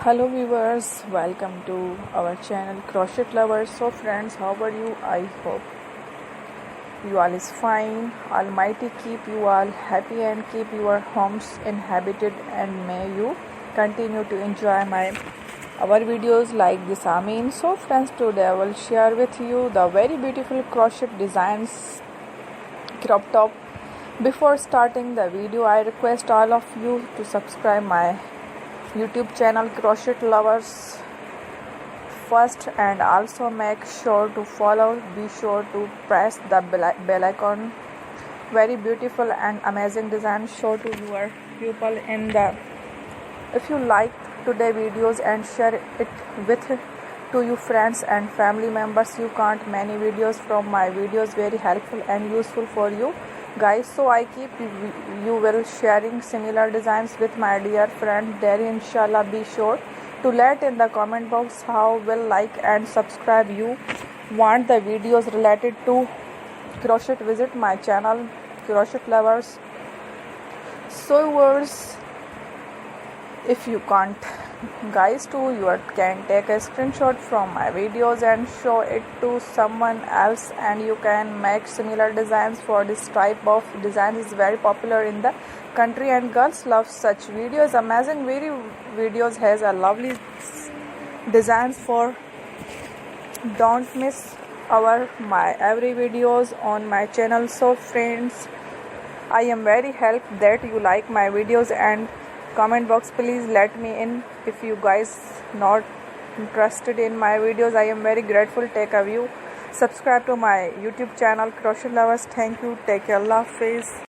Hello viewers, welcome to our channel Crochet Lovers. So friends, how are you? I hope you all is fine. Almighty keep you all happy and keep your homes inhabited, and may you continue to enjoy our videos like this. Amen. So friends, today I will share with you the very beautiful crochet designs crop top. Before starting the video, I request all of you to subscribe my YouTube channel Crochet Lovers first, and also make sure to follow. Be sure to press the bell icon. Very beautiful and amazing design show to your people in the. If you like today videos and share it with to your friends and family members, you can't many videos from my videos very helpful and useful for you guys. So I keep you will sharing similar designs with my dear friend there. Inshallah, be sure to let in the comment box how will like and subscribe you want the videos related to crochet. Visit my channel Crochet Lovers. So viewers, if you can't guys too, you can take a screenshot from my videos and show it to someone else, and you can make similar designs. For this type of design is very popular in the country and girls love such videos. Amazing very videos has a lovely designs for. Don't miss my every videos on my channel. So friends, I am very helped that you like my videos, and comment box please let me in if you guys not interested in my videos. I am very grateful. Take a view, subscribe to my YouTube channel Crochet Lovers. Thank you. Take care. Allah Hafiz.